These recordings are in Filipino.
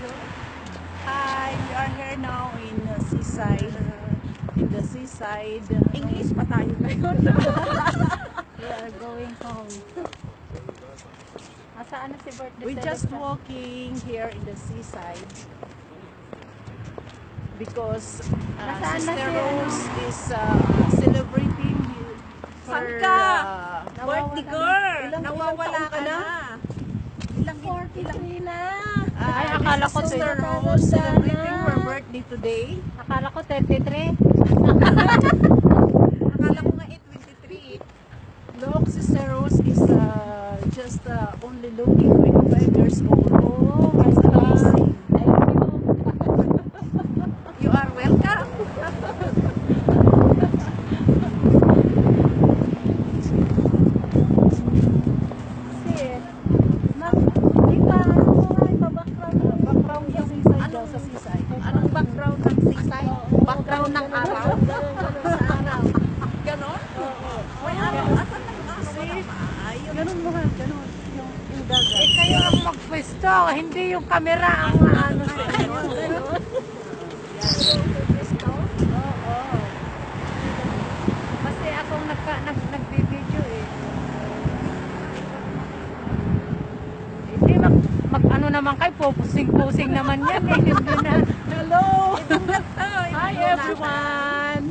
Hi, we are here now in the seaside. In the seaside. English pa tayo ngayon. We are going home. Asaan na si birthday We're just walking here in the seaside because Nasaan na Sister si Rose is celebrating Saan her ka? birthday girl. Ilang Nawawala taon ka na. Ilang 43 na. Ay, akala ko Sister tumatanda Rose celebrating na. her birthday today. Akala ko 33. Akala ko nga 8:23. Look, Sister Rose is just only looking 25 years old. Oh, It's amazing. Thank you. You are welcome. Kasi, di ba, ay, background mo. Background sa seaside daw, sa seaside. Anong background ng seaside? Background ng araw? Sa araw. Ganon? May araw. Asan ang araw? Ayun. Ganun mo ha, ganun. Yung dagat. Eh, kayo ang magpwesto, hindi yung camera ang ano sa inyo. Oo. Kasi akong nagbibideo eh. Hindi mag-ano naman kayo, pusing-pusing naman yan eh. Hindi na. Hello! Hi Hi everyone!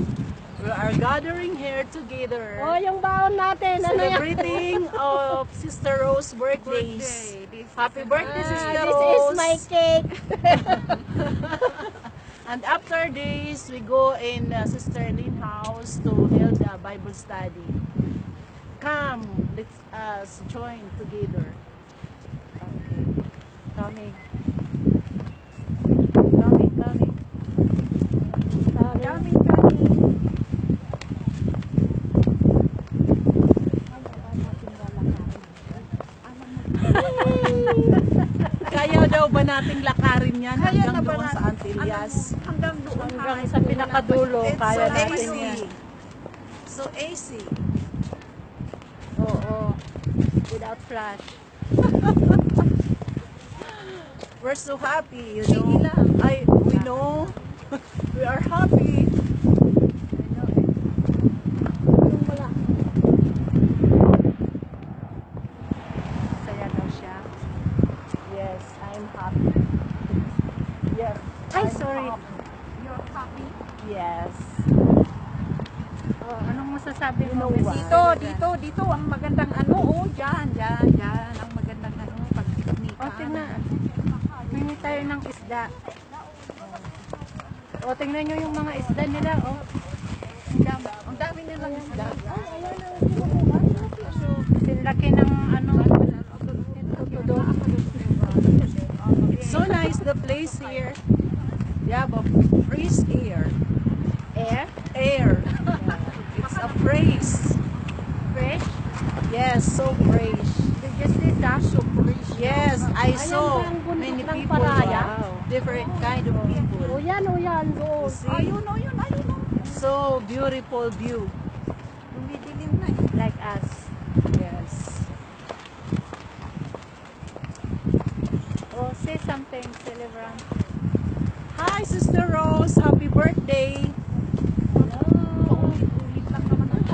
We are gathering here together. Oh, yung baon natin. Ano yan? Celebrating of Sister Rose birthdays. Happy birthday, Sister This Rose! is my cake. And after this, we go in Sister Lynn house to hold a Bible study. Come, let's us join together. Okay. Coming. Coming, coming. Daming kami. Kaya daw ba nating lakarin yan Kaya hanggang na ba doon sa natin? Antillas? Hanggang doon. Hanggang Ay, sa pinakadulo, It's kaya so natin easy. yan. So easy. Oo. Without flash. We're so happy, you Sige know. lang. We know. We are happy. Yung wala. Saya daw siya. Yes, I'm happy. Yes. Ay, I'm sorry. happy. You're happy? Yes. Oh, anong masasabi You mo? know Miss what? Vivian? Dito, ang magandang ano, oh, dyan, ang magandang ano, pag-picnic. Oh, tingnan. Hingi tayo ng isda. Oh, tingnan nyo yung mga isda nila, oh. Ang dami nilang isda. Sinlaki ng ano, tudo. It's so nice the place here. Yeah, but fresh air. Air, Air. It's a fresh. fresh. Yes, so fresh. Did you see that? So fresh. Yes, I Ayan saw ba ang bundok many ng people. Paraya? Wow. Different kind of Oh, people. yan, oh, yan. You Oh. see? Ayun. So beautiful view. Dumidilim na eh. Like us. Yes. Oh, say something, celebrant. Hi, Sister Rose. Happy birthday. Paulit-ulit lang naman ang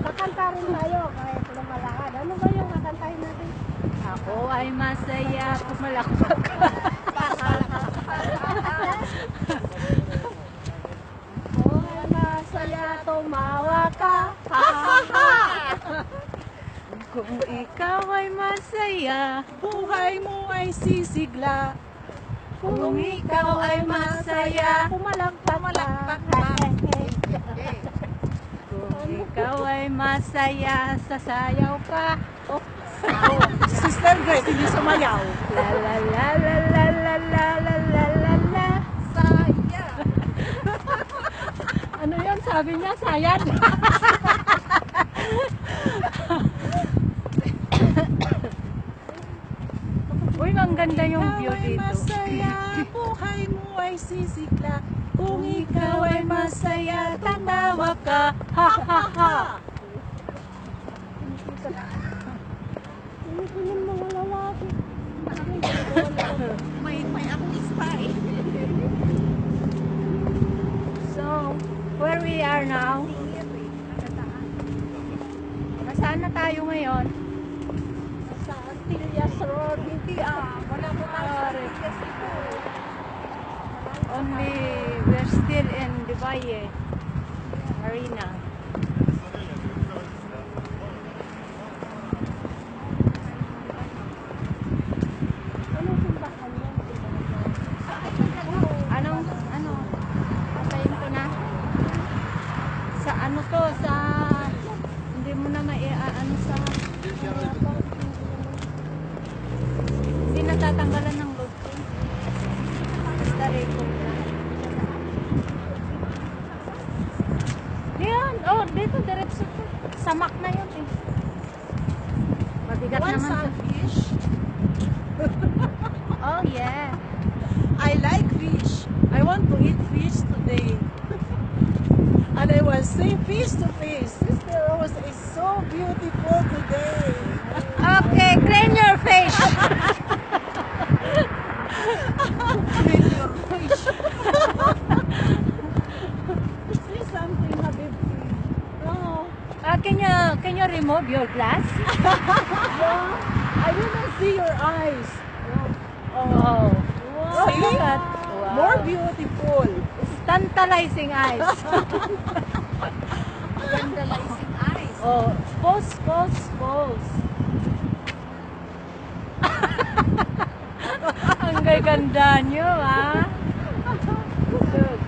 Kakanta rin tayo kahit lumalakad. Ano ba yung kakantahin natin? Ako ay masaya pumalakpak. Ako ay masaya tumawa ka. Kung ikaw ay masaya, buhay mo ay sisigla. Kung ikaw ay masaya, pumalakpak ka. Kung ikaw ay masaya, sasayaw ka. Oh, Sister Grace, hindi sumayaw. la la la la la la la la la la la. Saya. Ano yun? Sabi niya, sayad. Uy, ang ganda yung view Ikaw ay dito. masaya, buhay mo ay sisigla. Kung ikaw ay masaya, tatawa ka. Ha ha ha. Ano mga lalaki? are now. Nasaan na tayo ngayon? Sa Antillas Road. Hindi wala po tayo sa Antillas ito. Only, we're still in the Valle Arena. Anong simbahan yan? Ano? Patayin ko na. Sa ano to? Sa, hindi mo na ano sa, hindi natatanggalan ng load ko. Basta record na. Yan, dito, diretso to. Samak na yun eh. Mabigat Want naman some to. fish? Oh yeah. I like fish. I want to eat fish today. And I was saying face to face. Sister Rose is so beautiful today. Okay, clean your face. Clean your fish. Say something, Habibti. No. Can you remove your glass? No. I didn't see your eyes. Oh. Wow. See? Look at, More beautiful. tantalizing eyes. Vandalizing eyes. Oh, pose. Ang gaganda nyo, ha? Look.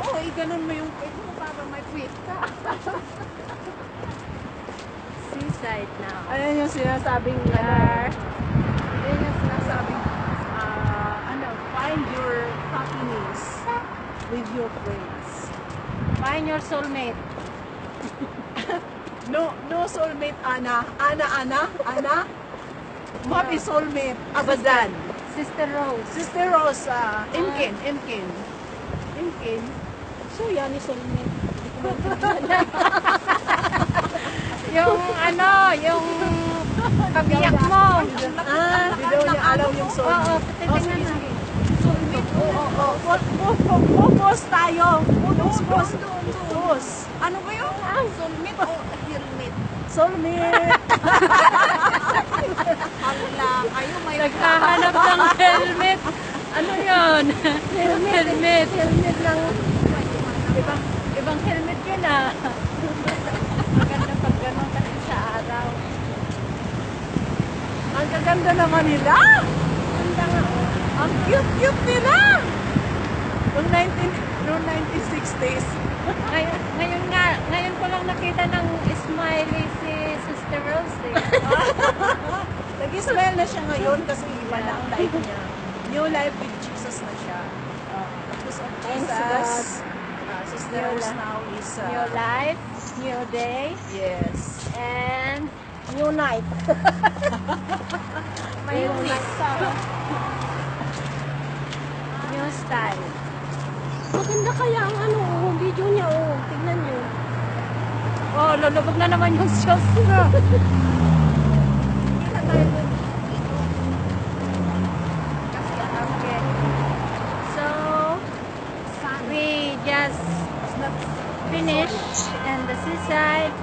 Oh, ganun mo yung pwede mo para may tweet ka. Seaside now. Ayan yung sinasabing ayan yung sinasabing find your happiness with your friends. Find your soulmate. No soulmate, Ana. Happy soulmate, abadan. Sister Rose. Sister Rosa, Imkin. So yan is soulmate. Yung yung kabiyak mo. Hindi daw niya alam yung Oo, soulmate. titignan na. Post tayo. Post. Ano ba yun? Soulmate o helmet? Soulmate. Hala, kayo may Nagkahanap ng helmet. Ano yun? Helmet. helmet lang. Ibang helmet yun ah. Maganda pag gano'n kasi sa araw. Ang gaganda naman nila. Ganda nga. Ang cute nila. Noong 1960s. Ngayon ko lang nakita ng smiley si Sister Rose eh. Nag-smile na siya ngayon kasi iba na ang life niya. New life with Jesus na siya. Tapos ang Thanks to Jesus, Sister New Rose life. now is... New life, new day, Yes. and New night. mayonnaise. New style. Maganda kaya ang video niya. Tignan niyo. Oh, lulubog na naman yung shoes ko. Hindi na tayo Okay. So, we just finished in the seaside.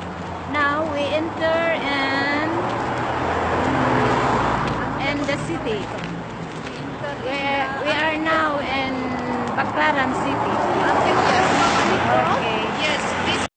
Now we enter and the city. We are now in Baclaran City.